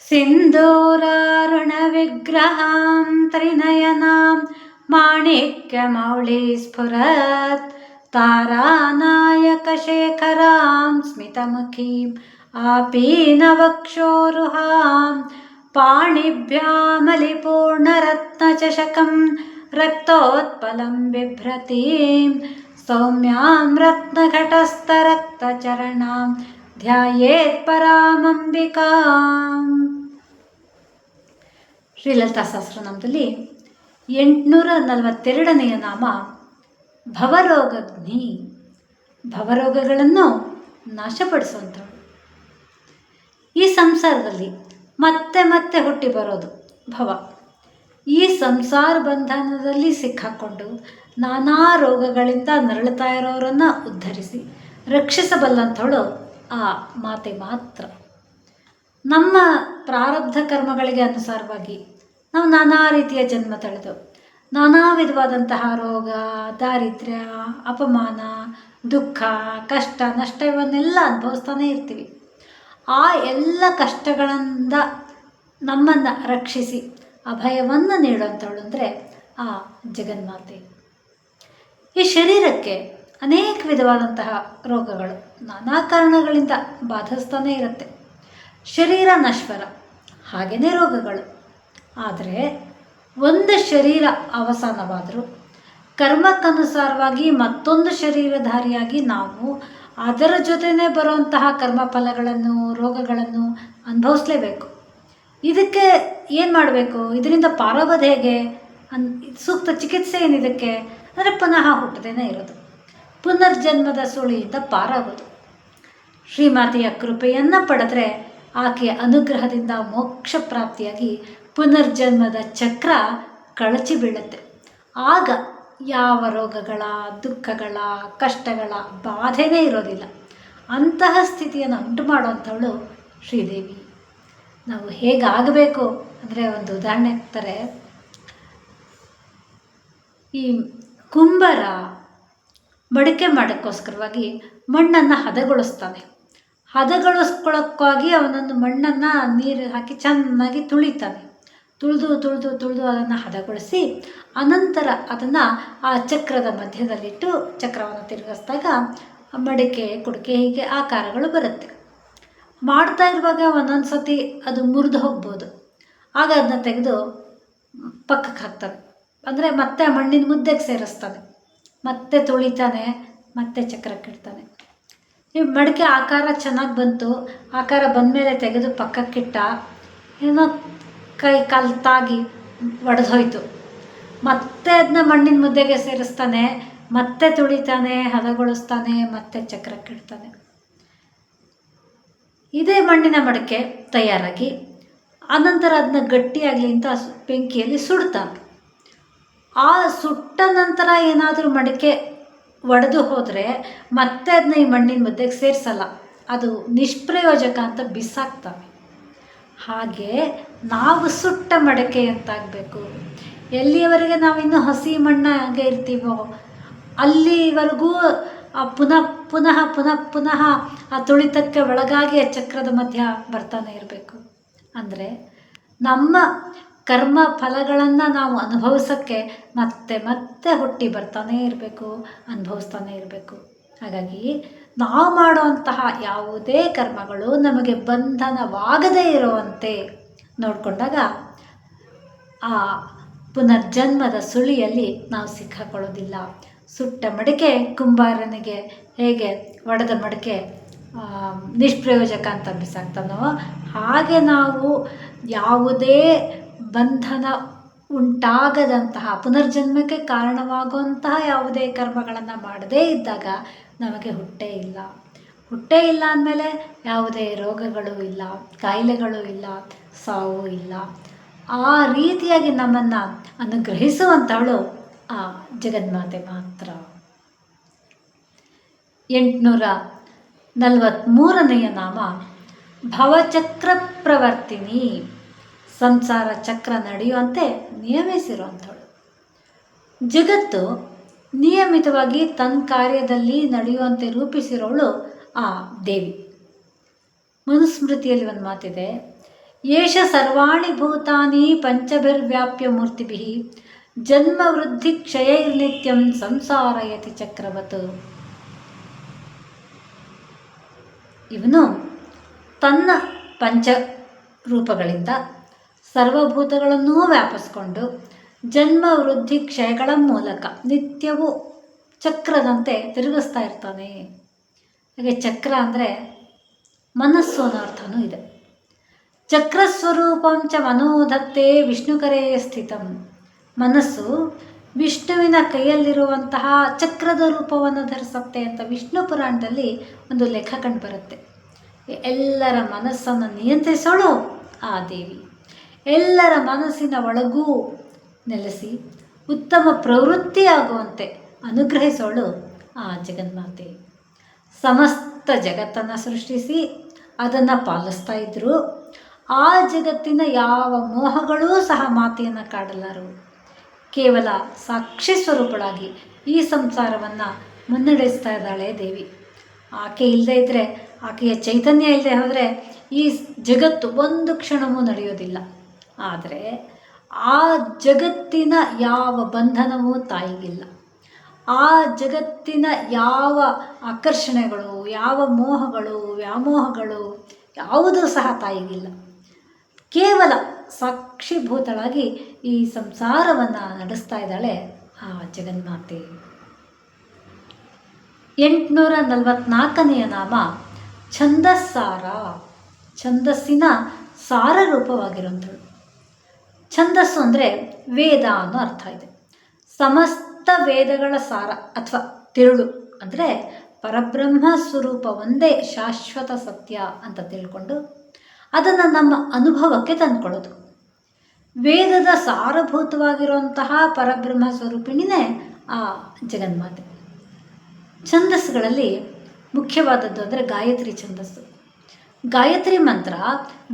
ಸಿಂಧೂರಾರುಣವಿಗ್ರಹಾಂ ತ್ರಿನಯನಾಂ ಮಾಣಿಕ್ಯಮೌಳಿಸ್ಫುರತ್ ತಾರಾನಾಯಕಶೇಖರಾಂ ಸ್ಮಿತಮುಖೀಂ आपीनवक्षोरुहां पाणिभ्यामलिपूर्णरत्नचषकं रक्तोत्पलं बिभ्रतीं सौम्यां रत्नघटस्थरक्तचरणां ಧ್ಯಾಯೇತ್ ಪರಾಮಂಬಿಕಾಂ. ಶ್ರೀಲಲಿತಾ ಸಹಸ್ರನಾಮದಲ್ಲಿ 842ನೆಯ ನಾಮ ಭವರೋಗಗ್ನಿ. ಭವರೋಗಗಳನ್ನು ನಾಶಪಡಿಸುವಂಥವಳು. ಈ ಸಂಸಾರದಲ್ಲಿ ಮತ್ತೆ ಮತ್ತೆ ಹುಟ್ಟಿ ಬರೋದು ಭವ. ಈ ಸಂಸಾರ ಬಂಧನದಲ್ಲಿ ಸಿಕ್ಕಾಕೊಂಡು ನಾನಾ ರೋಗಗಳಿಂದ ನರಳುತ್ತಾ ಇರೋರನ್ನು ಉದ್ಧರಿಸಿ ರಕ್ಷಿಸಬಲ್ಲಂಥವಳು ಆ ಮಾತೆ ಮಾತ್ರ. ನಮ್ಮ ಪ್ರಾರಬ್ಧ ಕರ್ಮಗಳಿಗೆ ಅನುಸಾರವಾಗಿ ನಾವು ನಾನಾ ರೀತಿಯ ಜನ್ಮ ತಳೆದು ನಾನಾ ವಿಧವಾದಂತಹ ರೋಗ, ದಾರಿದ್ರ್ಯ, ಅಪಮಾನ, ದುಃಖ, ಕಷ್ಟ, ನಷ್ಟ ಇವನ್ನೆಲ್ಲ ಅನುಭವಿಸ್ತಾನೇ ಇರ್ತೀವಿ. ಆ ಎಲ್ಲ ಕಷ್ಟಗಳಿಂದ ನಮ್ಮನ್ನು ರಕ್ಷಿಸಿ ಅಭಯವನ್ನು ನೀಡುವಂಥವಳು ಅಂದರೆ ಆ ಜಗನ್ಮಾತೆ. ಈ ಶರೀರಕ್ಕೆ ಅನೇಕ ವಿಧವಾದಂತಹ ರೋಗಗಳು ನಾನಾ ಕಾರಣಗಳಿಂದ ಬಾಧಿಸ್ತಾನೇ ಇರುತ್ತೆ. ಶರೀರ ನಶ್ವರ, ಹಾಗೆಯೇ ರೋಗಗಳು. ಆದರೆ ಒಂದು ಶರೀರ ಅವಸಾನವಾದರೂ ಕರ್ಮಕ್ಕನುಸಾರವಾಗಿ ಮತ್ತೊಂದು ಶರೀರಧಾರಿಯಾಗಿ ನಾವು ಅದರ ಜೊತೆನೇ ಬರುವಂತಹ ಕರ್ಮಫಲಗಳನ್ನು, ರೋಗಗಳನ್ನು ಅನುಭವಿಸಲೇಬೇಕು. ಇದಕ್ಕೆ ಏನು ಮಾಡಬೇಕು? ಇದರಿಂದ ಪಾರಾಗೋದು ಹೇಗೆ? ಸೂಕ್ತ ಚಿಕಿತ್ಸೆ ಏನಿದಕ್ಕೆ ಅಂದರೆ ಪುನಃ ಹುಟ್ಟದೇನೆ ಇರೋದು, ಪುನರ್ಜನ್ಮದ ಸುಳಿಯಿಂದ ಪಾರಾಗೋದು. ಶ್ರೀಮಾತೆಯ ಕೃಪೆಯನ್ನು ಪಡೆದರೆ ಆಕೆಯ ಅನುಗ್ರಹದಿಂದ ಮೋಕ್ಷ ಪ್ರಾಪ್ತಿಯಾಗಿ ಪುನರ್ಜನ್ಮದ ಚಕ್ರ ಕಳಚಿ ಬೀಳುತ್ತೆ. ಆಗ ಯಾವ ರೋಗಗಳ, ದುಃಖಗಳ, ಕಷ್ಟಗಳ ಬಾಧೆನೇ ಇರೋದಿಲ್ಲ. ಅಂತಹ ಸ್ಥಿತಿಯನ್ನು ಉಂಟು ಮಾಡುವಂಥವಳು ಶ್ರೀದೇವಿ. ನಾವು ಹೇಗಾಗಬೇಕು ಅಂದರೆ ಒಂದು ಉದಾಹರಣೆ ಇರ್ತಾರೆ. ಈ ಕುಂಬಾರ ಮಡಿಕೆ ಮಾಡೋಕ್ಕೋಸ್ಕರವಾಗಿ ಮಣ್ಣನ್ನು ಹದಗೊಳಿಸ್ತಾನೆ. ಹದಗೊಳಿಸ್ಕೊಳ್ಳೋಕ್ಕಾಗಿ ಅವನೊಂದು ಮಣ್ಣನ್ನು ನೀರು ಹಾಕಿ ಚೆನ್ನಾಗಿ ತುಳಿತಾನೆ. ತುಳಿದು ಅದನ್ನು ಹದಗೊಳಿಸಿ ಅನಂತರ ಅದನ್ನು ಆ ಚಕ್ರದ ಮಧ್ಯದಲ್ಲಿಟ್ಟು ಚಕ್ರವನ್ನು ತಿರುಗಿಸಿದಾಗ ಮಡಿಕೆ, ಕುಡಿಕೆ ಹೀಗೆ ಆಕಾರಗಳು ಬರುತ್ತೆ. ಮಾಡ್ತಾ ಇರುವಾಗ ಒಂದೊಂದು ಸತಿ ಅದು ಮುರಿದು ಹೋಗ್ಬೋದು. ಆಗ ಅದನ್ನ ತೆಗೆದು ಪಕ್ಕಕ್ಕೆ ಹಾಕ್ತಾನೆ. ಅಂದರೆ ಮತ್ತೆ ಮಣ್ಣಿನ ಮುದ್ದೆಗೆ ಸೇರಿಸ್ತಾನೆ, ಮತ್ತೆ ತುಳಿತಾನೆ, ಮತ್ತೆ ಚಕ್ರಕ್ಕಿಡ್ತಾನೆ. ಈ ಮಡಿಕೆ ಆಕಾರ ಚೆನ್ನಾಗಿ ಬಂತು. ಆಕಾರ ಬಂದಮೇಲೆ ತೆಗೆದು ಪಕ್ಕಕ್ಕಿಟ್ಟ, ಏನೋ ಕೈ ಕಾಲು ತಾಗಿ ಒಡೆದು ಹೋಯಿತು. ಮತ್ತೆ ಅದನ್ನ ಮಣ್ಣಿನ ಮುದ್ದೆಗೆ ಸೇರಿಸ್ತಾನೆ, ಮತ್ತೆ ತುಳಿತಾನೆ, ಹದಗೊಳಿಸ್ತಾನೆ, ಮತ್ತೆ ಚಕ್ರಕ್ಕಿಡ್ತಾನೆ. ಇದೇ ಮಣ್ಣಿನ ಮಡಿಕೆ ತಯಾರಾಗಿ ಆನಂತರ ಅದನ್ನ ಗಟ್ಟಿಯಾಗಲಿ ಅಂತ ಬೆಂಕಿಯಲ್ಲಿ ಸುಡ್ತಾನೆ. ಆ ಸುಟ್ಟ ನಂತರ ಏನಾದರೂ ಮಡಿಕೆ ಒಡೆದು ಹೋದರೆ ಮತ್ತೆ ಅದನ್ನ ಈ ಮಣ್ಣಿನ ಮುದ್ದೆಗೆ ಸೇರಿಸಲ್ಲ, ಅದು ನಿಷ್ಪ್ರಯೋಜಕ ಅಂತ ಬಿಸಾಕ್ತಾವೆ. ಹಾಗೆ ನಾವು ಸುಟ್ಟ ಮಡಿಕೆ ಅಂತಾಗಬೇಕು. ಎಲ್ಲಿಯವರೆಗೆ ನಾವಿನ್ನೂ ಹಸಿ ಮಣ್ಣಾಗೆ ಇರ್ತೀವೋ ಅಲ್ಲಿವರೆಗೂ ಪುನಃ ಆ ತುಳಿತಕ್ಕೆ ಒಳಗಾಗಿ ಆ ಚಕ್ರದ ಮಧ್ಯ ಬರ್ತಾನೆ ಇರಬೇಕು. ಅಂದರೆ ನಮ್ಮ ಕರ್ಮ ಫಲಗಳನ್ನು ನಾವು ಅನುಭವಿಸೋಕ್ಕೆ ಮತ್ತೆ ಮತ್ತೆ ಹುಟ್ಟಿ ಬರ್ತಾನೇ ಇರಬೇಕು, ಅನುಭವಿಸ್ತಾನೆ ಇರಬೇಕು. ಹಾಗಾಗಿ ನಾವು ಮಾಡುವಂತಹ ಯಾವುದೇ ಕರ್ಮಗಳು ನಮಗೆ ಬಂಧನವಾಗದೇ ಇರುವಂತೆ ನೋಡಿಕೊಂಡಾಗ ಆ ಪುನರ್ಜನ್ಮದ ಸುಳಿಯಲ್ಲಿ ನಾವು ಸಿಕ್ಕಾಕೊಳ್ಳೋದಿಲ್ಲ. ಸುಟ್ಟ ಮಡಿಕೆ ಕುಂಬಾರನಿಗೆ ಹೇಗೆ ಒಡೆದ ಮಡಿಕೆ ನಿಷ್ಪ್ರಯೋಜಕ ಅಂತ ಬಿಸಾಕ್ತಾನೋ ಹಾಗೆ ನಾವು ಯಾವುದೇ ಬಂಧನ ಉಂಟಾಗದಂತಹ ಪುನರ್ಜನ್ಮಕ್ಕೆ ಕಾರಣವಾಗುವಂತಹ ಯಾವುದೇ ಕರ್ಮಗಳನ್ನು ಮಾಡದೇ ಇದ್ದಾಗ ನಮಗೆ ಹುಟ್ಟೇ ಇಲ್ಲ ಅಂದಮೇಲೆ ಯಾವುದೇ ರೋಗಗಳು ಇಲ್ಲ, ಕಾಯಿಲೆಗಳು ಇಲ್ಲ, ಸಾವು ಇಲ್ಲ. ಆ ರೀತಿಯಾಗಿ ನಮ್ಮನ್ನು ಅನುಗ್ರಹಿಸುವಂಥವಳು ಆ ಜಗನ್ಮಾತೆ ಮಾತ್ರ. 843ನೆಯ ನಾಮ ಭವಚಕ್ರ ಪ್ರವರ್ತಿನಿ. ಸಂಸಾರ ಚಕ್ರ ನಡೆಯುವಂತೆ ನಿಯಮಿಸಿರುವಂಥವಳು. ಜಗತ್ತು ನಿಯಮಿತವಾಗಿ ತನ್ನ ಕಾರ್ಯದಲ್ಲಿ ನಡೆಯುವಂತೆ ರೂಪಿಸಿರೋಳು ಆ ದೇವಿ. ಮನುಸ್ಮೃತಿಯಲ್ಲಿ ಒಂದು ಮಾತಿದೆ, ಏಷ ಸರ್ವಾಣಿ ಭೂತಾನಿ ಪಂಚಭಿರ್ವ್ಯಾಪ್ಯ ಮೂರ್ತಿಭಿಃ ಜನ್ಮ ವೃದ್ಧಿ ಕ್ಷಯೈರ್ನಿತ್ಯಂ ಸಂಸಾರಯತಿ ಚಕ್ರವತ್. ಇವನು ತನ್ನ ಪಂಚ ರೂಪಗಳಿಂದ ಸರ್ವಭೂತಗಳನ್ನೂ ವ್ಯಾಪಿಸ್ಕೊಂಡು ಜನ್ಮ ವೃದ್ಧಿ ಕ್ಷಯಗಳ ಮೂಲಕ ನಿತ್ಯವೂ ಚಕ್ರದಂತೆ ತಿರುಗಿಸ್ತಾ ಇರ್ತಾನೆ. ಹಾಗೆ ಚಕ್ರ ಅಂದರೆ ಮನಸ್ಸು ಅನ್ನೋ ಅರ್ಥನೂ ಇದೆ. ಚಕ್ರಸ್ವರೂಪಂ ಚ ಮನೋಧತ್ತೆ ವಿಷ್ಣುಕರೇ ಸ್ಥಿತಂ. ಮನಸ್ಸು ವಿಷ್ಣುವಿನ ಕೈಯಲ್ಲಿರುವಂತಹ ಚಕ್ರದ ರೂಪವನ್ನು ಧರಿಸುತ್ತೆ ಅಂತ ವಿಷ್ಣು ಪುರಾಣದಲ್ಲಿ ಒಂದು ಲೆಕ್ಕ ಕಂಡು ಬರುತ್ತೆ. ಎಲ್ಲರ ಮನಸ್ಸನ್ನು ನಿಯಂತ್ರಿಸೋಳು ಆ ದೇವಿ. ಎಲ್ಲರ ಮನಸ್ಸಿನ ಒಳಗೂ ನೆಲೆಸಿ ಉತ್ತಮ ಪ್ರವೃತ್ತಿಯಾಗುವಂತೆ ಅನುಗ್ರಹಿಸೋಳು ಆ ಜಗನ್ಮಾತೆ. ಸಮಸ್ತ ಜಗತ್ತನ್ನು ಸೃಷ್ಟಿಸಿ ಅದನ್ನು ಪಾಲಿಸ್ತಾ ಇದ್ದರು. ಆ ಜಗತ್ತಿನ ಯಾವ ಮೋಹಗಳೂ ಸಹ ಮಾತೆಯನ್ನು ಕಾಡಲಾರವು. ಕೇವಲ ಸಾಕ್ಷಿ ಸ್ವರೂಪಳಾಗಿ ಈ ಸಂಸಾರವನ್ನು ಮುನ್ನಡೆಸ್ತಾ ಇದ್ದಾಳೆ ದೇವಿ. ಆಕೆ ಇಲ್ಲದೆ ಇದ್ದರೆ, ಆಕೆಯ ಚೈತನ್ಯ ಇಲ್ಲದೆ ಹೋದರೆ ಈ ಜಗತ್ತು ಒಂದು ಕ್ಷಣವೂ ನಡೆಯೋದಿಲ್ಲ. ಆದರೆ ಆ ಜಗತ್ತಿನ ಯಾವ ಬಂಧನವೂ ತಾಯಿಗಿಲ್ಲ. ಆ ಜಗತ್ತಿನ ಯಾವ ಆಕರ್ಷಣೆಗಳು, ಯಾವ ಮೋಹಗಳು, ವ್ಯಾಮೋಹಗಳು ಯಾವುದೂ ಸಹ ತಾಯಿಗಿಲ್ಲ. ಕೇವಲ ಸಾಕ್ಷಿಭೂತಳಾಗಿ ಈ ಸಂಸಾರವನ್ನು ನಡೆಸ್ತಾ ಇದ್ದಾಳೆ ಆ ಜಗನ್ಮಾತೆ. 844ನೆಯ ನಾಮ ಛಂದಸ್ಸಾರ. ಛಂದಸ್ಸಿನ ಸಾರ ರೂಪವಾಗಿರುವಂಥಳು. ಛಂದಸ್ಸು ಅಂದರೆ ವೇದ ಅನ್ನೋ ಅರ್ಥ ಇದೆ. ಸಮಸ್ತ ವೇದಗಳ ಸಾರ ಅಥವಾ ತಿರುಳು ಅಂದರೆ ಪರಬ್ರಹ್ಮ ಸ್ವರೂಪ ಒಂದೇ ಶಾಶ್ವತ ಸತ್ಯ ಅಂತ ತಿಳ್ಕೊಂಡು ಅದನ್ನು ನಮ್ಮ ಅನುಭವಕ್ಕೆ ತಂದುಕೊಳ್ಳೋದು. ವೇದದ ಸಾರಭೂತವಾಗಿರುವಂತಹ ಪರಬ್ರಹ್ಮ ಸ್ವರೂಪಿಣಿನೇ ಆ ಜಗನ್ಮಾತೆ. ಛಂದಸ್ಸುಗಳಲ್ಲಿ ಮುಖ್ಯವಾದದ್ದು ಅಂದರೆ ಗಾಯತ್ರಿ ಛಂದಸ್ಸು. ಗಾಯತ್ರಿ ಮಂತ್ರ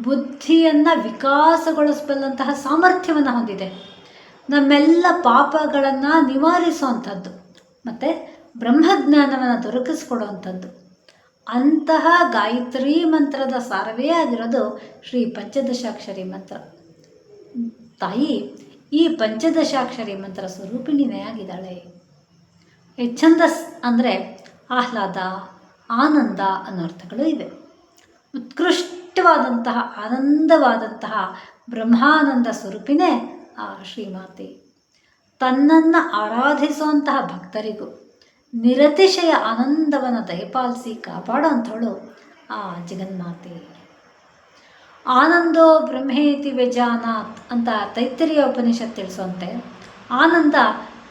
ಬುದ್ಧಿಯನ್ನು ವಿಕಾಸಗೊಳಿಸಬಲ್ಲಂತಹ ಸಾಮರ್ಥ್ಯವನ್ನು ಹೊಂದಿದೆ. ನಮ್ಮೆಲ್ಲ ಪಾಪಗಳನ್ನು ನಿವಾರಿಸುವಂಥದ್ದು ಮತ್ತು ಬ್ರಹ್ಮಜ್ಞಾನವನ್ನು ದೊರಕಿಸ್ಕೊಡುವಂಥದ್ದು. ಅಂತಹ ಗಾಯತ್ರಿ ಮಂತ್ರದ ಸಾರವೇ ಆಗಿರೋದು ಶ್ರೀ ಪಂಚದಶಾಕ್ಷರಿ ಮಂತ್ರ. ತಾಯಿ ಈ ಪಂಚದಶಾಕ್ಷರಿ ಮಂತ್ರ ಸ್ವರೂಪಿಣಿನೇ ಆಗಿದ್ದಾಳೆ. ಈ ಛಂದಸ್ ಅಂದರೆ ಆಹ್ಲಾದ, ಆನಂದ ಅನ್ನೋ ಅರ್ಥಗಳು ಇವೆ. ಉತ್ಕೃಷ್ಟವಾದಂತಹ ಆನಂದವಾದಂತಹ ಬ್ರಹ್ಮಾನಂದ ಸ್ವರೂಪಿನೇ ಆ ಶ್ರೀಮಾತೆ. ತನ್ನನ್ನು ಆರಾಧಿಸುವಂತಹ ಭಕ್ತರಿಗೂ ನಿರತಿಶಯ ಆನಂದವನ್ನು ದಯಪಾಲಿಸಿ ಕಾಪಾಡೋಂಥವಳು ಆ ಜಗನ್ಮಾತೆ. ಆನಂದೋ ಬ್ರಹ್ಮೇತಿ ವ್ಯಜಾನಾತ್ ಅಂತ ತೈತ್ತಿರೀಯ ಉಪನಿಷತ್ ತಿಳಿಸುವಂತೆ ಆನಂದ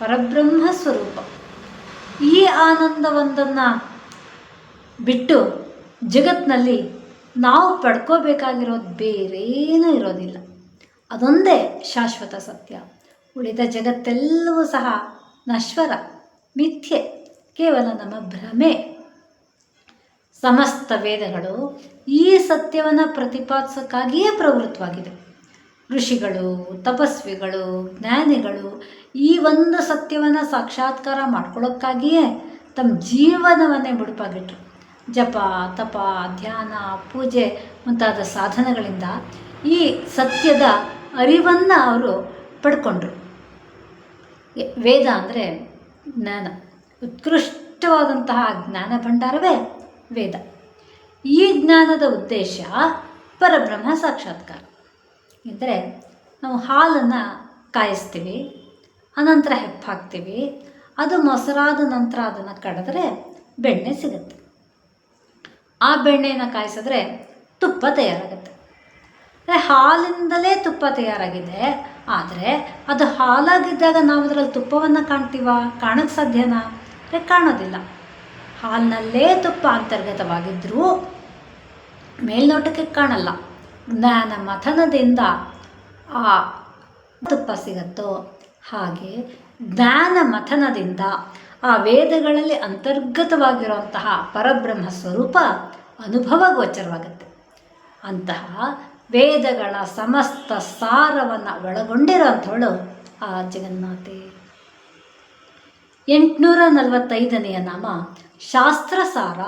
ಪರಬ್ರಹ್ಮ ಸ್ವರೂಪ. ಈ ಆನಂದವೊಂದನ್ನು ಬಿಟ್ಟು ಜಗತ್ತಿನಲ್ಲಿ ನಾವು ಪಡ್ಕೋಬೇಕಾಗಿರೋದು ಬೇರೇನೂ ಇರೋದಿಲ್ಲ. ಅದೊಂದೇ ಶಾಶ್ವತ ಸತ್ಯ. ಉಳಿದ ಜಗತ್ತೆಲ್ಲವೂ ಸಹ ನಶ್ವರ, ಮಿಥ್ಯೆ, ಕೇವಲ ನಮ್ಮ ಭ್ರಮೆ. ಸಮಸ್ತ ವೇದಗಳು ಈ ಸತ್ಯವನ್ನು ಪ್ರತಿಪಾದಿಸೋಕ್ಕಾಗಿಯೇ ಪ್ರವೃತ್ತವಾಗಿದೆ. ಋಷಿಗಳು, ತಪಸ್ವಿಗಳು, ಜ್ಞಾನಿಗಳು ಈ ಒಂದು ಸತ್ಯವನ್ನು ಸಾಕ್ಷಾತ್ಕಾರ ಮಾಡ್ಕೊಳ್ಳೋಕ್ಕಾಗಿಯೇ ತಮ್ಮ ಜೀವನವನ್ನೇ ಮುಡುಪಾಗಿಟ್ರು. ಜಪ, ತಪ, ಧ್ಯಾನ, ಪೂಜೆ ಮುಂತಾದ ಸಾಧನಗಳಿಂದ ಈ ಸತ್ಯದ ಅರಿವನ್ನು ಅವರು ಪಡ್ಕೊಂಡ್ರು. ವೇದ ಅಂದರೆ ಜ್ಞಾನ. ಉತ್ಕೃಷ್ಟವಾದಂತಹ ಜ್ಞಾನ ಭಂಡಾರವೇ ವೇದ. ಈ ಜ್ಞಾನದ ಉದ್ದೇಶ ಪರಬ್ರಹ್ಮ ಸಾಕ್ಷಾತ್ಕಾರ. ಅಂದರೆ ನಾವು ಹಾಲನ್ನು ಕಾಯಿಸ್ತೀವಿ, ಅನಂತರ ಹೆಪ್ಪಾಕ್ತೀವಿ. ಅದು ಮೊಸರಾದ ನಂತರ ಅದನ್ನು ಕಡಿದ್ರೆ ಬೆಣ್ಣೆ ಸಿಗುತ್ತೆ. ಆ ಬೆಣ್ಣೆಯನ್ನು ಕಾಯಿಸಿದ್ರೆ ತುಪ್ಪ ತಯಾರಾಗುತ್ತೆ. ಹಾಲಿಂದಲೇ ತುಪ್ಪ ತಯಾರಾಗಿದೆ. ಆದರೆ ಅದು ಹಾಲಾಗಿದ್ದಾಗ ನಾವು ಅದರಲ್ಲಿ ತುಪ್ಪವನ್ನು ಕಾಣ್ತೀವ? ಕಾಣೋಕ್ಕೆ ಸಾಧ್ಯನಾ? ಕಾಣೋದಿಲ್ಲ. ಹಾಲಿನಲ್ಲೇ ತುಪ್ಪ ಅಂತರ್ಗತವಾಗಿದ್ದರೂ ಮೇಲ್ನೋಟಕ್ಕೆ ಕಾಣಲ್ಲ. ಜ್ಞಾನ ಮಥನದಿಂದ ಆ ತುಪ್ಪ ಸಿಗುತ್ತೋ ಹಾಗೆ ಜ್ಞಾನ ಮಥನದಿಂದ ಆ ವೇದಗಳಲ್ಲಿ ಅಂತರ್ಗತವಾಗಿರುವಂತಹ ಪರಬ್ರಹ್ಮ ಸ್ವರೂಪ ಅನುಭವ ಗೋಚರವಾಗುತ್ತೆ. ಅಂತಹ ವೇದಗಳ ಸಮಸ್ತ ಸಾರವನ್ನು ಒಳಗೊಂಡಿರೋಂಥವಳು ಆ ಜಗನ್ಮಾತೆ. 845ನೆಯ ನಾಮ ಶಾಸ್ತ್ರಸಾರ.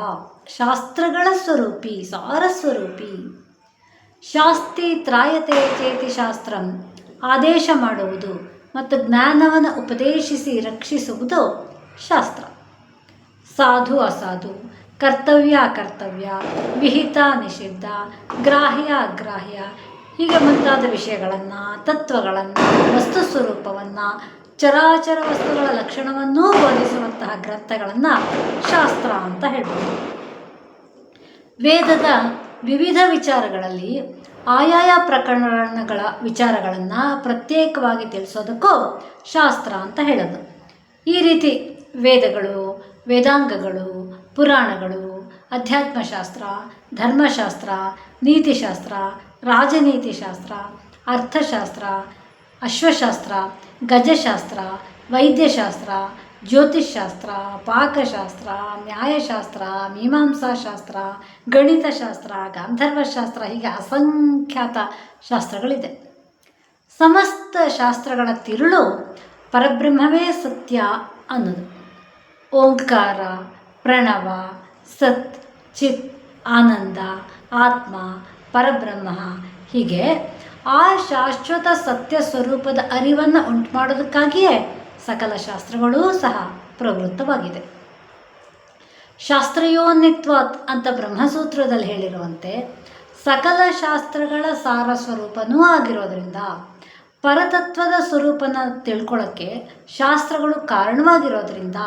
ಶಾಸ್ತ್ರಗಳ ಸ್ವರೂಪಿ, ಸಾರಸ್ವರೂಪಿ. ಶಾಸ್ತಿ ತ್ರಾಯತೆ ಚೇತಿ ಶಾಸ್ತ್ರಂ, ಆದೇಶ ಮಾಡುವುದು ಮತ್ತು ಜ್ಞಾನವನ್ನು ಉಪದೇಶಿಸಿ ರಕ್ಷಿಸುವುದು ಶಾಸ್ತ್ರ. ಸಾಧು ಅಸಾಧು, ಕರ್ತವ್ಯ ಅಕರ್ತವ್ಯ, ವಿಹಿತ ನಿಷಿದ್ಧ, ಗ್ರಾಹ್ಯ ಅಗ್ರಾಹ್ಯ ಹೀಗೆ ಮುಂತಾದ ವಿಷಯಗಳನ್ನು, ತತ್ವಗಳನ್ನು, ವಸ್ತು ಸ್ವರೂಪವನ್ನು, ಚರಾಚರ ವಸ್ತುಗಳ ಲಕ್ಷಣವನ್ನೂ ಬೋಧಿಸುವಂತಹ ಗ್ರಂಥಗಳನ್ನು ಶಾಸ್ತ್ರ ಅಂತ ಹೇಳ್ಬೋದು. ವೇದದ ವಿವಿಧ ವಿಚಾರಗಳಲ್ಲಿ ಆಯಾಯ ಪ್ರಕರಣಗಳ ವಿಚಾರಗಳನ್ನು ಪ್ರತ್ಯೇಕವಾಗಿ ತಿಳಿಸೋದಕ್ಕೂ ಶಾಸ್ತ್ರ ಅಂತ ಹೇಳೋದು. ಈ ರೀತಿ ವೇದಗಳು, ವೇದಾಂಗಗಳು, ಪುರಾಣಗಳು, ಅಧ್ಯಾತ್ಮಶಾಸ್ತ್ರ, ಧರ್ಮಶಾಸ್ತ್ರ, ನೀತಿಶಾಸ್ತ್ರ, ರಾಜನೀತಿಶಾಸ್ತ್ರ, ಅರ್ಥಶಾಸ್ತ್ರ, ಅಶ್ವಶಾಸ್ತ್ರ, ಗಜಶಾಸ್ತ್ರ, ವೈದ್ಯಶಾಸ್ತ್ರ, ಜ್ಯೋತಿಷ್ಶಾಸ್ತ್ರ, ಪಾಕಶಾಸ್ತ್ರ, ನ್ಯಾಯಶಾಸ್ತ್ರ, ಮೀಮಾಂಸಾಶಾಸ್ತ್ರ, ಗಣಿತಶಾಸ್ತ್ರ, ಗಾಂಧರ್ವಶಾಸ್ತ್ರ ಹೀಗೆ ಅಸಂಖ್ಯಾತ ಶಾಸ್ತ್ರಗಳಿದೆ. ಸಮಸ್ತ ಶಾಸ್ತ್ರಗಳ ತಿರುಳು ಪರಬ್ರಹ್ಮವೇ ಸತ್ಯ ಅನ್ನೋದು. ಓಂಕಾರ, ಪ್ರಣವ, ಸತ್, ಚಿತ್, ಆನಂದ, ಆತ್ಮ, ಪರಬ್ರಹ್ಮ ಹೀಗೆ ಆ ಶಾಶ್ವತ ಸತ್ಯ ಸ್ವರೂಪದ ಅರಿವನ್ನು ಉಂಟು ಮಾಡೋದಕ್ಕಾಗಿಯೇ ಸಕಲ ಶಾಸ್ತ್ರಗಳೂ ಸಹ ಪ್ರವೃತ್ತವಾಗಿದೆ. ಶಾಸ್ತ್ರಯೋನ್ನಿತ್ವಾತ್ ಅಂತ ಬ್ರಹ್ಮಸೂತ್ರದಲ್ಲಿ ಹೇಳಿರುವಂತೆ ಸಕಲ ಶಾಸ್ತ್ರಗಳ ಸಾರ ಸ್ವರೂಪನೂ ಆಗಿರೋದ್ರಿಂದ ಪರತತ್ವದ ಸ್ವರೂಪನ ತಿಳ್ಕೊಳ್ಳೋಕ್ಕೆ ಶಾಸ್ತ್ರಗಳು ಕಾರಣವಾಗಿರೋದ್ರಿಂದ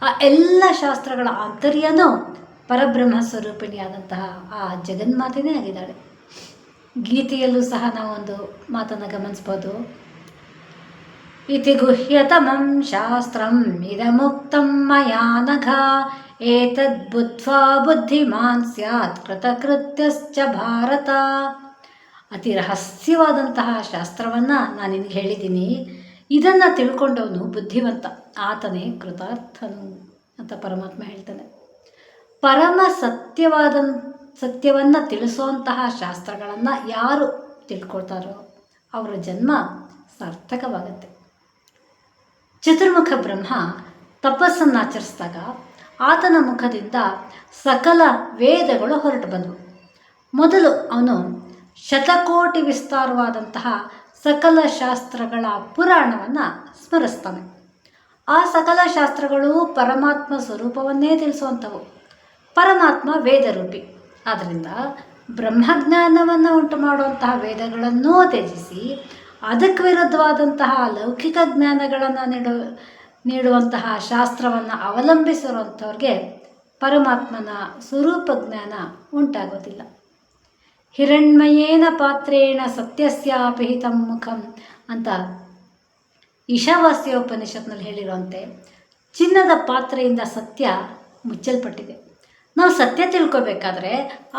ಆ ಎಲ್ಲ ಶಾಸ್ತ್ರಗಳ ಆಂತರ್ಯನೂ ಪರಬ್ರಹ್ಮ ಸ್ವರೂಪಿಣಿಯಾದಂತಹ ಆ ಜಗನ್ಮಾತೆನೇ ಆಗಿದ್ದಾಳೆ. ಗೀತೆಯಲ್ಲೂ ಸಹ ನಾವೊಂದು ಮಾತನ್ನು ಗಮನಿಸ್ಬೋದು. ಇತಿ ಗುಹ್ಯತಮಂ ಶಾಸ್ತ್ರಂ ಇದಮುಕ್ತಂ ಮಯಾ ನಘ ಏತದ್ ಬುದ್ಧ್ವಾ ಬುದ್ಧಿಮಾನ್ ಸ್ಯಾತ್ ಕೃತಕೃತ್ಯಶ್ಚ ಭಾರತ. ಅತಿ ರಹಸ್ಯವಾದಂತಹ ಶಾಸ್ತ್ರವನ್ನು ನಾನು ನಿನಗೆ ಹೇಳಿದ್ದೀನಿ, ಇದನ್ನು ತಿಳ್ಕೊಂಡವನು ಬುದ್ಧಿವಂತ, ಆತನೇ ಕೃತಾರ್ಥನು ಅಂತ ಪರಮಾತ್ಮ ಹೇಳ್ತಾನೆ. ಪರಮ ಸತ್ಯವನ್ನು ತಿಳಿಸುವಂತಹ ಶಾಸ್ತ್ರಗಳನ್ನು ಯಾರು ತಿಳ್ಕೊಳ್ತಾರೋ ಅವರ ಜನ್ಮ ಸಾರ್ಥಕವಾಗುತ್ತೆ. ಚತುರ್ಮುಖ ಬ್ರಹ್ಮ ತಪಸ್ಸನ್ನು ಆಚರಿಸಿದಾಗ ಆತನ ಮುಖದಿಂದ ಸಕಲ ವೇದಗಳು ಹೊರಟು ಬಂದವು. ಮೊದಲು ಅವನು ಶತಕೋಟಿ ವಿಸ್ತಾರವಾದಂತಹ ಸಕಲ ಶಾಸ್ತ್ರಗಳ ಪುರಾಣವನ್ನು ಸ್ಮರಿಸ್ತಾನೆ. ಆ ಸಕಲ ಶಾಸ್ತ್ರಗಳು ಪರಮಾತ್ಮ ಸ್ವರೂಪವನ್ನೇ ತಿಳಿಸುವಂಥವು. ಪರಮಾತ್ಮ ವೇದರೂಪಿ. ಆದ್ದರಿಂದ ಬ್ರಹ್ಮಜ್ಞಾನವನ್ನು ಉಂಟು ಮಾಡುವಂತಹ ವೇದಗಳನ್ನೂ ತ್ಯಜಿಸಿ ಅದಕ್ಕೆ ವಿರುದ್ಧವಾದಂತಹ ಲೌಕಿಕ ಜ್ಞಾನಗಳನ್ನು ನೀಡುವಂತಹ ಶಾಸ್ತ್ರವನ್ನು ಅವಲಂಬಿಸಿರುವಂಥವ್ರಿಗೆ ಪರಮಾತ್ಮನ ಸ್ವರೂಪ ಜ್ಞಾನ ಉಂಟಾಗೋದಿಲ್ಲ. ಹಿರಣ್ಮಯೇನ ಪಾತ್ರೇಣ ಸತ್ಯಸ್ಯಾಪಿಹಿತಂ ಮುಖಂ ಅಂತ ಈಶಾವಾಸ್ಯೋಪನಿಷತ್ನಲ್ಲಿ ಹೇಳಿರುವಂತೆ ಚಿನ್ನದ ಪಾತ್ರೆಯಿಂದ ಸತ್ಯ ಮುಚ್ಚಲ್ಪಟ್ಟಿದೆ. ನಾವು ಸತ್ಯ ತಿಳ್ಕೊಬೇಕಾದ್ರೆ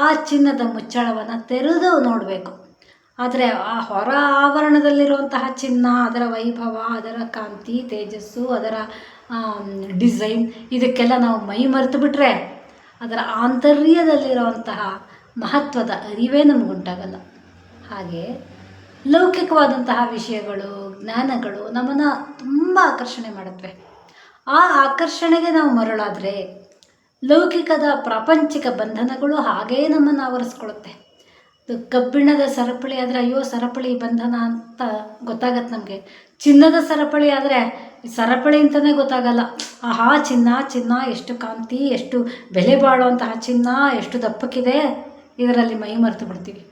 ಆ ಚಿನ್ನದ ಮುಚ್ಚಳವನ್ನು ತೆರೆದು ನೋಡಬೇಕು. ಆದರೆ ಆ ಹೊರ ಆವರಣದಲ್ಲಿರುವಂತಹ ಚಿನ್ನ, ಅದರ ವೈಭವ, ಅದರ ಕಾಂತಿ, ತೇಜಸ್ಸು, ಅದರ ಡಿಸೈನ್ ಇದಕ್ಕೆಲ್ಲ ನಾವು ಮೈ ಮರೆತು ಬಿಟ್ಟರೆ ಅದರ ಆಂತರ್ಯದಲ್ಲಿರುವಂತಹ ಮಹತ್ವದ ಅರಿವೇ ನಮಗುಂಟಾಗಲ್ಲ. ಹಾಗೆ ಲೌಕಿಕವಾದಂತಹ ವಿಷಯಗಳು, ಜ್ಞಾನಗಳು ನಮ್ಮನ್ನು ತುಂಬ ಆಕರ್ಷಣೆ ಮಾಡುತ್ತವೆ. ಆ ಆಕರ್ಷಣೆಗೆ ನಾವು ಮರಳಾದರೆ ಲೌಕಿಕದ ಪ್ರಾಪಂಚಿಕ ಬಂಧನಗಳು ಹಾಗೇ ನಮ್ಮನ್ನು ಆವರಿಸ್ಕೊಳ್ಳುತ್ತೆ. ಕಬ್ಬಿಣದ ಸರಪಳಿ ಆದರೆ ಅಯ್ಯೋ ಸರಪಳಿ ಬಂಧನ ಅಂತ ಗೊತ್ತಾಗತ್ತೆ ನಮಗೆ. ಚಿನ್ನದ ಸರಪಳಿ ಆದರೆ ಸರಪಳಿ ಅಂತಲೇ ಗೊತ್ತಾಗಲ್ಲ. ಆಹಾ ಚಿನ್ನ ಚಿನ್ನ ಎಷ್ಟು ಕಾಂತಿ, ಎಷ್ಟು ಬೆಲೆ ಬಾಳುವಂತಹ ಚಿನ್ನ, ಎಷ್ಟು ದಪ್ಪಕ್ಕಿದೆ, ಇದರಲ್ಲಿ ಮೈ ಮರೆತು ಬಿಡ್ತೀವಿ.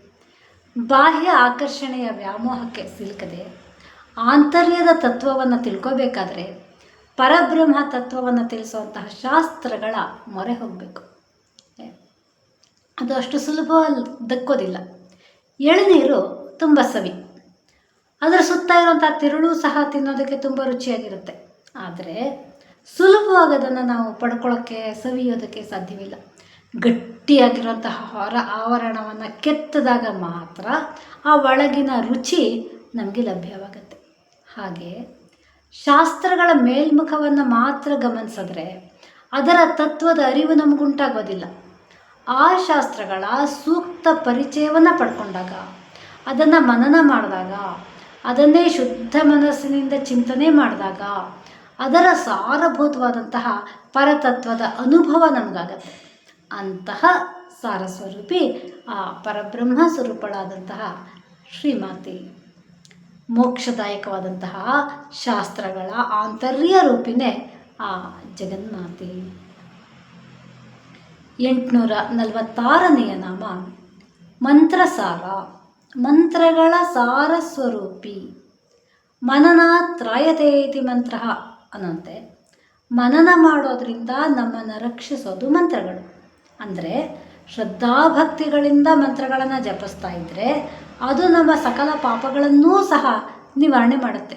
ಬಾಹ್ಯ ಆಕರ್ಷಣೆಯ ವ್ಯಾಮೋಹಕ್ಕೆ ಸಿಲುಕದೆ ಆಂತರ್ಯದ ತತ್ವವನ್ನು ತಿಳ್ಕೋಬೇಕಾದ್ರೆ ಪರಬ್ರಹ್ಮ ತತ್ವವನ್ನು ತಿಳಿಸುವಂತಹ ಶಾಸ್ತ್ರಗಳ ಮೊರೆ ಹೋಗಬೇಕು. ಅದು ಅಷ್ಟು ಸುಲಭವಾಗಿ ದಕ್ಕೋದಿಲ್ಲ. ಎಳನೀರು ತುಂಬ ಸವಿ, ಅದರ ಸುತ್ತ ಇರುವಂಥ ತಿರುಳು ಸಹ ತಿನ್ನೋದಕ್ಕೆ ತುಂಬ ರುಚಿಯಾಗಿರುತ್ತೆ. ಆದರೆ ಸುಲಭವಾಗಿ ಅದನ್ನು ನಾವು ಪಡ್ಕೊಳ್ಳೋಕ್ಕೆ, ಸವಿಯೋದಕ್ಕೆ ಸಾಧ್ಯವಿಲ್ಲ. ಗಟ್ಟಿಯಾಗಿರುವಂತಹ ಹೊರ ಆವರಣವನ್ನು ಕೆತ್ತಿದಾಗ ಮಾತ್ರ ಆ ಒಳಗಿನ ರುಚಿ ನಮಗೆ ಲಭ್ಯವಾಗುತ್ತೆ. ಹಾಗೆ ಶಾಸ್ತ್ರಗಳ ಮೇಲ್ಮುಖವನ್ನು ಮಾತ್ರ ಗಮನಿಸಿದ್ರೆ ಅದರ ತತ್ವದ ಅರಿವು ನಮಗುಂಟಾಗೋದಿಲ್ಲ. ಆ ಶಾಸ್ತ್ರಗಳ ಸೂಕ್ತ ಪರಿಚಯವನ್ನು ಪಡ್ಕೊಂಡಾಗ, ಅದನ್ನು ಮನನ ಮಾಡಿದಾಗ, ಅದನ್ನೇ ಶುದ್ಧ ಮನಸ್ಸಿನಿಂದ ಚಿಂತನೆ ಮಾಡಿದಾಗ ಅದರ ಸಾರಭೂತವಾದಂತಹ ಪರತತ್ವದ ಅನುಭವ ನಮಗಾಗತ್ತೆ. ಅಂತಹ ಸಾರಸ್ವರೂಪಿ ಆ ಪರಬ್ರಹ್ಮ ಸ್ವರೂಪಳಾದಂತಹ ಶ್ರೀಮಾತೆ, ಮೋಕ್ಷದಾಯಕವಾದಂತಹ ಶಾಸ್ತ್ರಗಳ ಆಂತರ್ಯ ರೂಪಿನೇ ಆ ಜಗನ್ಮಾತೆ. 846ನೆಯ ನಾಮ ಮಂತ್ರಸಾರ, ಮಂತ್ರಗಳ ಸಾರಸ್ವರೂಪಿ. ಮನನಾತ್ರಾಯತೆ ಇತಿ ಮಂತ್ರ ಅನ್ನಂತೆ ಮನನ ಮಾಡೋದ್ರಿಂದ ನಮ್ಮನ್ನು ರಕ್ಷಿಸೋದು ಮಂತ್ರಗಳು. ಅಂದರೆ ಶ್ರದ್ಧಾಭಕ್ತಿಗಳಿಂದ ಮಂತ್ರಗಳನ್ನು ಜಪಿಸ್ತಾ ಇದ್ದರೆ ಅದು ನಮ್ಮ ಸಕಲ ಪಾಪಗಳನ್ನೂ ಸಹ ನಿವಾರಣೆ ಮಾಡುತ್ತೆ.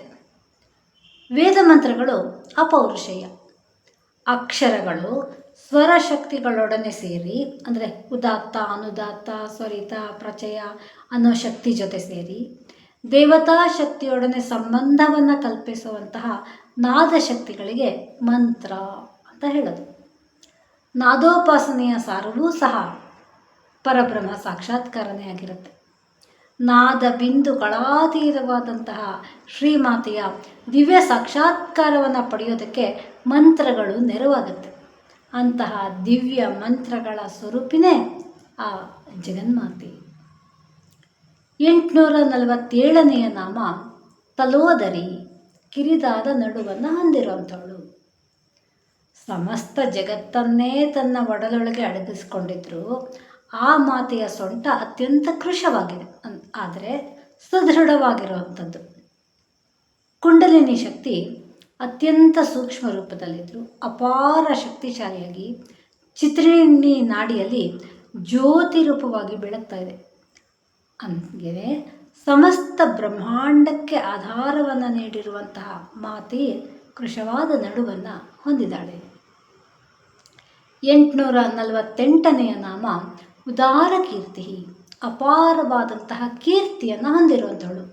ವೇದ ಮಂತ್ರಗಳು ಅಪೌರುಷೇಯ. ಅಕ್ಷರಗಳು ಸ್ವರಶಕ್ತಿಗಳೊಡನೆ ಸೇರಿ, ಅಂದರೆ ಉದಾತ್ತ, ಅನುದಾತ್ತ, ಸ್ವರಿತ, ಪ್ರಚಯ ಅನ್ನೋ ಶಕ್ತಿ ಜೊತೆ ಸೇರಿ ದೇವತಾ ಶಕ್ತಿಯೊಡನೆ ಸಂಬಂಧವನ್ನು ಕಲ್ಪಿಸುವಂತಹ ನಾದಶಕ್ತಿಗಳಿಗೆ ಮಂತ್ರ ಅಂತ ಹೇಳೋದು. ನಾದೋಪಾಸನೆಯ ಸಾರವೂ ಸಹ ಪರಬ್ರಹ್ಮ ಸಾಕ್ಷಾತ್ಕಾರನೇ ಆಗಿರುತ್ತೆ. ನಾದ ಬಿಂದುಗಳಾತೀತವಾದಂತಹ ಶ್ರೀಮಾತೆಯ ದಿವ್ಯ ಸಾಕ್ಷಾತ್ಕಾರವನ್ನು ಪಡೆಯೋದಕ್ಕೆ ಮಂತ್ರಗಳು ನೆರವಾಗುತ್ತೆ. ಅಂತಹ ದಿವ್ಯ ಮಂತ್ರಗಳ ಸ್ವರೂಪಿನೇ ಆ ಜಗನ್ಮಾತೆ. 847ನೆಯ ನಾಮ ತಲೋದರಿ, ಕಿರಿದಾದ ನಡುವನ್ನು ಹೊಂದಿರುವಂಥವಳು. ಸಮಸ್ತ ಜಗತ್ತನ್ನೇ ತನ್ನ ಒಡಲೊಳಗೆ ಅಡಗಿಸ್ಕೊಂಡಿದ್ರು ಆ ಮಾತೆಯ ಸೊಂಟ ಅತ್ಯಂತ ಕೃಶವಾಗಿದೆ, ಆದರೆ ಸುದೃಢವಾಗಿರುವಂಥದ್ದು. ಕುಂಡಲಿನಿ ಶಕ್ತಿ ಅತ್ಯಂತ ಸೂಕ್ಷ್ಮ ರೂಪದಲ್ಲಿದ್ದರು ಅಪಾರ ಶಕ್ತಿಶಾಲಿಯಾಗಿ ಚಿತ್ರಿಣಿ ನಾಡಿಯಲ್ಲಿ ಜ್ಯೋತಿ ರೂಪವಾಗಿ ಬೆಳಗ್ತಾ ಇದೆ. ಹಂಗೆ ಸಮಸ್ತ ಬ್ರಹ್ಮಾಂಡಕ್ಕೆ ಆಧಾರವನ್ನು ನೀಡಿರುವಂತಹ ಮಾತೆಯೇ ಕೃಶವಾದ ನಡುವನ್ನು ಹೊಂದಿದ್ದಾಳೆ. 848ನೆಯ ನಾಮ ಉದಾರ ಕೀರ್ತಿ, ಅಪಾರವಾದಂತಹ ಕೀರ್ತಿಯನ್ನು ಹೊಂದಿರುವಂಥವಳು.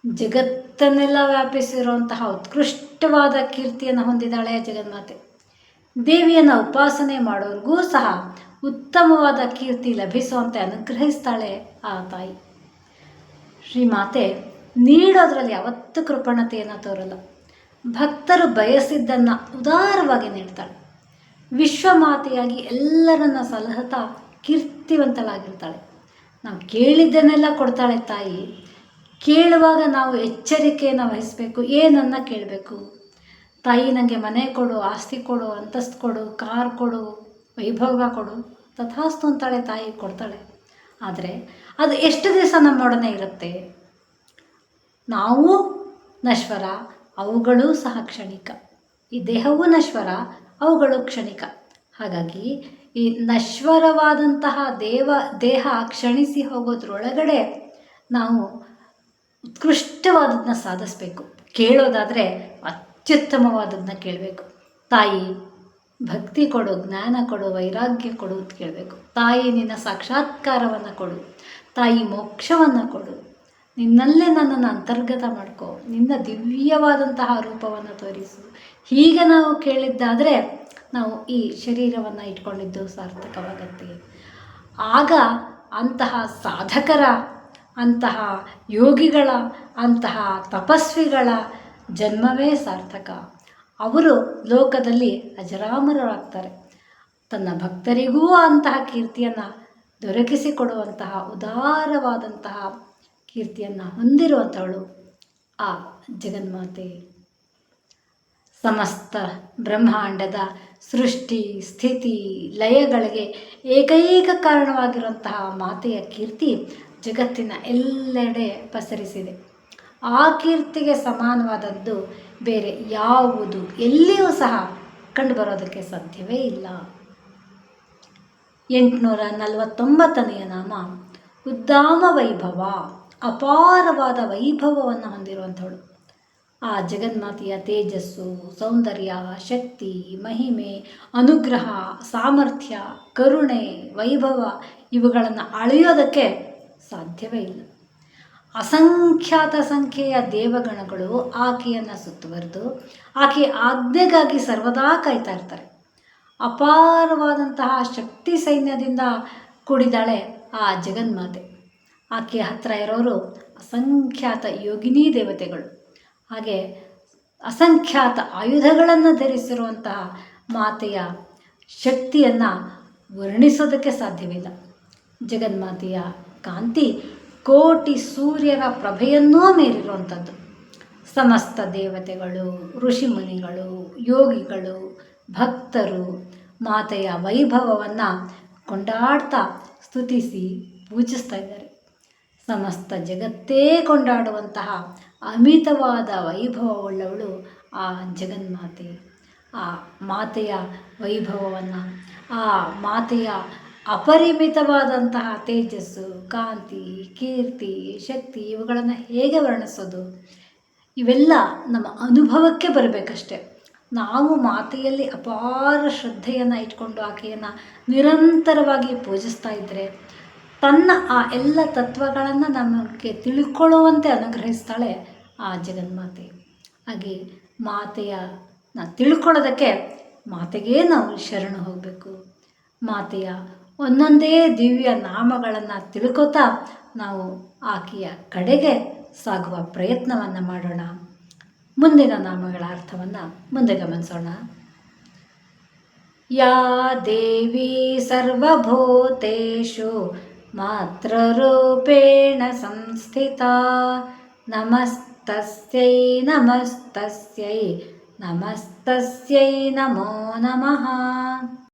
ಜಗತ್ತನ್ನೆಲ್ಲ ವ್ಯಾಪಿಸಿರುವಂತಹ ಉತ್ಕೃಷ್ಟವಾದ ಕೀರ್ತಿಯನ್ನು ಹೊಂದಿದ್ದಾಳೆ ಜಗನ್ಮಾತೆ. ದೇವಿಯನ್ನು ಉಪಾಸನೆ ಮಾಡೋರಿಗೂ ಸಹ ಉತ್ತಮವಾದ ಕೀರ್ತಿ ಲಭಿಸುವಂತೆ ಅನುಗ್ರಹಿಸ್ತಾಳೆ ಆ ತಾಯಿ. ಶ್ರೀಮಾತೆ ನೀಡೋದ್ರಲ್ಲಿ ಯಾವತ್ತೂ ಕೃಪಣತೆಯನ್ನು ತೋರಲ್ಲ. ಭಕ್ತರು ಬಯಸಿದ್ದನ್ನು ಉದಾರವಾಗಿ ನೀಡ್ತಾಳೆ. ವಿಶ್ವಮಾತೆಯಾಗಿ ಎಲ್ಲರನ್ನ ಸಲಹುತ್ತಾ ಕೀರ್ತಿವಂತಳಾಗಿರ್ತಾಳೆ. ನಾವು ಕೇಳಿದ್ದನ್ನೆಲ್ಲ ಕೊಡ್ತಾಳೆ ತಾಯಿ. ಕೇಳುವಾಗ ನಾವು ಎಚ್ಚರಿಕೆಯನ್ನು ವಹಿಸಬೇಕು. ಏನನ್ನು ಕೇಳಬೇಕು? ತಾಯಿ ನನಗೆ ಮನೆ ಕೊಡು, ಆಸ್ತಿ ಕೊಡು, ಅಂತಸ್ತು ಕೊಡು, ಕಾರ್ ಕೊಡು, ವೈಭೋಗ ಕೊಡು, ತಥಾಸ್ತು ಅಂತಾಳೆ ತಾಯಿ, ಕೊಡ್ತಾಳೆ. ಆದರೆ ಅದು ಎಷ್ಟು ದಿವಸ ನಮ್ಮೊಡನೆ ಇರುತ್ತೆ? ನಾವು ನಶ್ವರ, ಅವುಗಳೂ ಸಹ ಕ್ಷಣಿಕ. ಈ ದೇಹವೂ ನಶ್ವರ, ಅವುಗಳು ಕ್ಷಣಿಕ. ಹಾಗಾಗಿ ಈ ನಶ್ವರವಾದಂತಹ ದೇಹ ಕ್ಷಣಿಸಿ ಹೋಗೋದ್ರೊಳಗಡೆ ನಾವು ಉತ್ಕೃಷ್ಟವಾದದನ್ನ ಸಾಧಿಸಬೇಕು. ಕೇಳೋದಾದರೆ ಅತ್ಯುತ್ತಮವಾದದನ್ನ ಕೇಳಬೇಕು. ತಾಯಿ ಭಕ್ತಿ ಕೊಡು, ಜ್ಞಾನ ಕೊಡು, ವೈರಾಗ್ಯ ಕೊಡು ಅಂತ ಕೇಳಬೇಕು. ತಾಯಿ ನಿನ್ನ ಸಾಕ್ಷಾತ್ಕಾರವನ್ನು ಕೊಡು, ತಾಯಿ ಮೋಕ್ಷವನ್ನು ಕೊಡು, ನಿನ್ನಲ್ಲೇ ನನ್ನನ್ನು ಅಂತರ್ಗತ ಮಾಡ್ಕೋ, ನಿನ್ನ ದಿವ್ಯವಾದಂತಹ ರೂಪವನ್ನು ತೋರಿಸು. ಹೀಗೆ ನಾವು ಕೇಳಿದ್ದಾದರೆ ನಾವು ಈ ಶರೀರವನ್ನು ಇಟ್ಕೊಂಡಿದ್ದು ಸಾರ್ಥಕವಾಗತ್ತೆ. ಆಗ ಅಂತಹ ಸಾಧಕರ, ಅಂತಹ ಯೋಗಿಗಳ, ಅಂತಹ ತಪಸ್ವಿಗಳ ಜನ್ಮವೇ ಸಾರ್ಥಕ. ಅವರು ಲೋಕದಲ್ಲಿ ಅಜರಾಮರರಾಗ್ತಾರೆ. ತನ್ನ ಭಕ್ತರಿಗೂ ಅಂತಹ ಕೀರ್ತಿಯನ್ನು ದೊರಕಿಸಿಕೊಡುವಂತಹ ಉದಾರವಾದಂತಹ ಕೀರ್ತಿಯನ್ನು ಹೊಂದಿರುವಂಥವಳು ಆ ಜಗನ್ಮಾತೆ. ಸಮಸ್ತ ಬ್ರಹ್ಮಾಂಡದ ಸೃಷ್ಟಿ, ಸ್ಥಿತಿ, ಲಯಗಳಿಗೆ ಏಕೈಕ ಕಾರಣವಾಗಿರುವಂತಹ ಮಾತೆಯ ಕೀರ್ತಿ ಜಗತ್ತಿನ ಎಲ್ಲೆಡೆ ಪಸರಿಸಿದೆ. ಆ ಕೀರ್ತಿಗೆ ಸಮಾನವಾದದ್ದು ಬೇರೆ ಯಾವುದು ಎಲ್ಲಿಯೂ ಸಹ ಕಂಡುಬರೋದಕ್ಕೆ ಸಾಧ್ಯವೇ ಇಲ್ಲ. 849ನೆಯ ನಾಮ ಉದ್ದಾಮ ವೈಭವ, ಅಪಾರವಾದ ವೈಭವವನ್ನು ಹೊಂದಿರುವಂಥವಳು. ಆ ಜಗನ್ಮಾತೆಯ ತೇಜಸ್ಸು, ಸೌಂದರ್ಯ, ಶಕ್ತಿ, ಮಹಿಮೆ, ಅನುಗ್ರಹ, ಸಾಮರ್ಥ್ಯ, ಕರುಣೆ, ವೈಭವ ಇವುಗಳನ್ನು ಅಳೆಯೋದಕ್ಕೆ ಸಾಧ್ಯವೇ ಇಲ್ಲ. ಅಸಂಖ್ಯಾತ ಸಂಖ್ಯೆಯ ದೇವಗಣಗಳು ಆಕೆಯನ್ನು ಸುತ್ತುವರೆದು ಆಕೆಯ ಆಜ್ಞೆಗಾಗಿ ಸರ್ವದಾ ಕಾಯ್ತಾ ಇರ್ತಾರೆ. ಅಪಾರವಾದಂತಹ ಶಕ್ತಿ ಸೈನ್ಯದಿಂದ ಕೂಡಿದಾಳೆ ಆ ಜಗನ್ಮಾತೆ. ಆಕೆಯ ಹತ್ತಿರ ಇರೋರು ಅಸಂಖ್ಯಾತ ಯೋಗಿನೀ ದೇವತೆಗಳು. ಹಾಗೆ ಅಸಂಖ್ಯಾತ ಆಯುಧಗಳನ್ನು ಧರಿಸಿರುವಂತಹ ಮಾತೆಯ ಶಕ್ತಿಯನ್ನು ವರ್ಣಿಸೋದಕ್ಕೆ ಸಾಧ್ಯವಿಲ್ಲ. ಜಗನ್ಮಾತೆಯ ಕಾಂತಿ ಕೋಟಿ ಸೂರ್ಯರ ಪ್ರಭೆಯನ್ನೂ ಮೀರಿರುವಂಥದ್ದು. ಸಮಸ್ತ ದೇವತೆಗಳು, ಋಷಿಮುನಿಗಳು, ಯೋಗಿಗಳು, ಭಕ್ತರು ಮಾತೆಯ ವೈಭವವನ್ನು ಕೊಂಡಾಡ್ತಾ ಸ್ತುತಿಸಿ ಪೂಜಿಸ್ತಾ ಇದ್ದಾರೆ. ಸಮಸ್ತ ಜಗತ್ತೇ ಕೊಂಡಾಡುವಂತಹ ಅಮಿತವಾದ ವೈಭವವುಳ್ಳವಳು ಆ ಜಗನ್ಮಾತೆ. ಆ ಮಾತೆಯ ವೈಭವವನ್ನು, ಆ ಮಾತೆಯ ಅಪರಿಮಿತವಾದಂತಹ ತೇಜಸ್ಸು, ಕಾಂತಿ, ಕೀರ್ತಿ, ಶಕ್ತಿ ಇವುಗಳನ್ನು ಹೇಗೆ ವರ್ಣಿಸೋದು? ಇವೆಲ್ಲ ನಮ್ಮ ಅನುಭವಕ್ಕೆ ಬರಬೇಕಷ್ಟೆ. ನಾವು ಮಾತೆಯಲ್ಲಿ ಅಪಾರ ಶ್ರದ್ಧೆಯನ್ನು ಇಟ್ಕೊಂಡು ಆಕೆಯನ್ನು ನಿರಂತರವಾಗಿ ಪೂಜಿಸ್ತಾ ಇದ್ದರೆ ತನ್ನ ಆ ಎಲ್ಲ ತತ್ವಗಳನ್ನು ನಮಗೆ ತಿಳ್ಕೊಳ್ಳುವಂತೆ ಅನುಗ್ರಹಿಸ್ತಾಳೆ ಆ ಜಗನ್ಮಾತೆ. ಹಾಗೆ ಮಾತೆಯನ್ನು ತಿಳ್ಕೊಳ್ಳೋದಕ್ಕೆ ಮಾತೆಗೇ ನಾವು ಶರಣು ಹೋಗಬೇಕು. ಮಾತೆಯ ಒಂದೊಂದೇ ದಿವ್ಯ ನಾಮಗಳನ್ನು ತಿಳ್ಕೊತಾ ನಾವು ಆಕೆಯ ಕಡೆಗೆ ಸಾಗುವ ಪ್ರಯತ್ನವನ್ನು ಮಾಡೋಣ. ಮುಂದಿನ ನಾಮಗಳ ಅರ್ಥವನ್ನು ಮುಂದೆ ಗಮನಿಸೋಣ. ಯಾ ದೇವಿ ಸರ್ವಭೂತೇಷು ಮಾತೃರೂಪೇಣ ಸಂಸ್ಥಿತಾ ನಮಸ್ತಸ್ಯೈ ನಮಸ್ತಸ್ಯೈ ನಮಸ್ತಸ್ಯೈ ನಮೋ ನಮಃ.